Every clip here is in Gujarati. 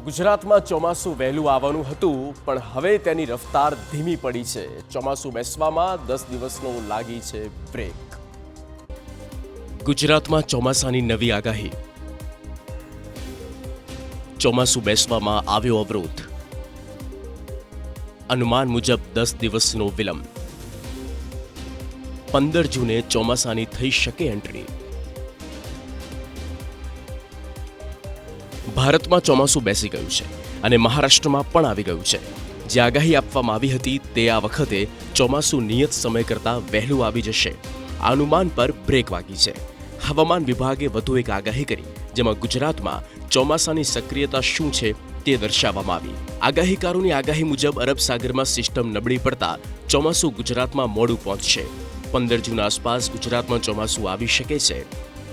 ગુજરાતમાં ચોમાસું વહેલું આવવાનું હતું, પણ હવે તેની રફતાર ધીમી પડી છે. ચોમાસું બેસવામાં 10 દિવસનો લાગી છે બ્રેક. ગુજરાતમાં ચોમાસાની નવી આગાહી. ચોમાસું બેસવામાં આવ્યો અવરોધ. અનુમાન મુજબ 10 દિવસનો વિલંબ. 15 જૂને ચોમાસાની થઈ શકે એન્ટ્રી. ભારતમાં ચોમાસું બેસી ગયું છે અને મહારાષ્ટ્રમાં પણ આવી ગયું છે. જે આગાહી આપવામાં આવી હતી તે આ વખતે ચોમાસું નિયત સમય કરતાં વહેલું આવી જશે. આ અનુમાન પર બ્રેક વાગી છે. હવામાન વિભાગે વધુ એક આગાહી કરી, જેમાં ગુજરાતમાં ચોમાસાની સક્રિયતા શું છે તે દર્શાવવામાં આવી. આગાહીકારોની આગાહી મુજબ અરબ સાગરમાં સિસ્ટમ નબળી પડતા ચોમાસું ગુજરાતમાં મોડું પહોંચશે. 15 જૂન આસપાસ ગુજરાતમાં ચોમાસું આવી શકે છે.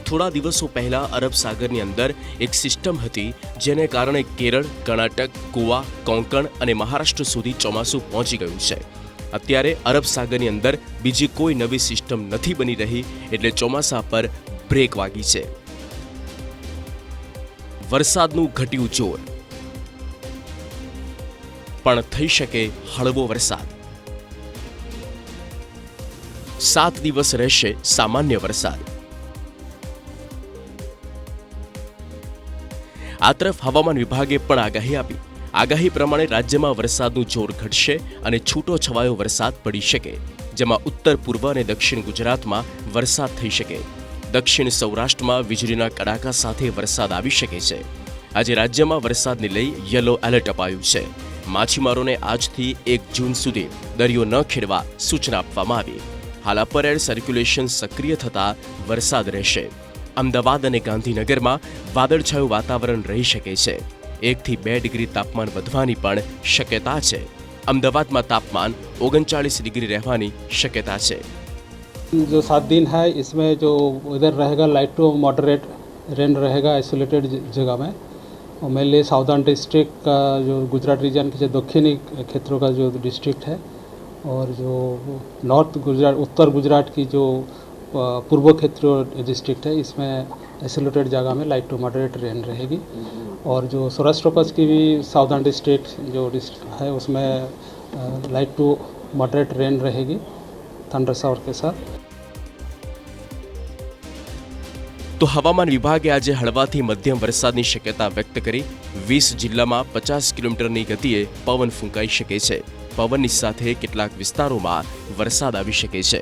થોડા દિવસો પહેલા અરબ સાગરની અંદર એક સિસ્ટમ હતી, જેને કારણે કેરળ, કર્ણાટક, ગોવા, કોંકણ અને મહારાષ્ટ્ર સુધી ચોમાસું પહોંચી ગયું છે. અત્યારે અરબ સાગરની અંદર બીજી કોઈ નવી સિસ્ટમ નથી બની રહી, એટલે ચોમાસા પર બ્રેક વાગી છે. વરસાદનું ઘટ્યું જોર, પણ થઈ શકે હળવો વરસાદ. 7 દિવસ રહેશે સામાન્ય વરસાદ. આ તરફ હવામાન વિભાગે પણ આગાહી આપી. આગાહી પ્રમાણે રાજ્યમાં વરસાદનું જોર ઘટશે અને છૂટો છવાયો વરસાદ પડી શકે, જેમાં ઉત્તર પૂર્વ અને દક્ષિણ ગુજરાતમાં વરસાદ થઈ શકે. દક્ષિણ સૌરાષ્ટ્રમાં વીજળીના કડાકા સાથે વરસાદ આવી શકે છે. આજે રાજ્યમાં વરસાદને લઈ યલો એલર્ટ અપાયું છે. માછીમારોને આજથી 1 જૂન સુધી દરિયો ન ખેડવા સૂચના આપવામાં આવી. હાલ અપર એર સર્ક્યુલેશન સક્રિય થતાં વરસાદ રહેશે. અમદાવાદ અને ગાંધીનગરમાં વાદળછાયું વાતાવરણ રહી શકે છે. 1 થી 2 ડિગ્રી તાપમાન વધવાની પણ શક્યતા છે. અમદાવાદમાં તાપમાન 39 ડિગ્રી રહેવાની શક્યતા છે. जो 7 दिन है इसमें जो वेदर रहेगा लाइट टू मॉडरेट रेन रहेगा आइसोलेटेड जगह में, और मेनली साउदर्न डिस्ट्रिक्ट का जो गुजरात रीजन के जो दक्षिणी क्षेत्रों का जो डिस्ट्रिक्ट है, और जो नॉर्थ गुजरात उत्तर गुजरात की जो पूर्व क्षेत्र डिस्ट्रिक्ट है, इसमें आइसोलेटेड जगह में लाइट टू मॉडरेट रेन रहेगी. और जो सौराष्ट्र पश्चिम की भी साउदर्न डिस्ट्रिक्ट जो है उसमें लाइट टू मॉडरेट रेन रहेगी थंडर शावर के साथ. તો હવામાન વિભાગે આજે હળવાથી મધ્યમ વરસાદની શક્યતા વ્યક્ત કરી. 20 જિલ્લામાં 50 કિલોમીટરની ગતિએ પવન ફૂંકાઈ શકે છે. પવનની સાથે કેટલાક વિસ્તારોમાં વરસાદ આવી શકે છે.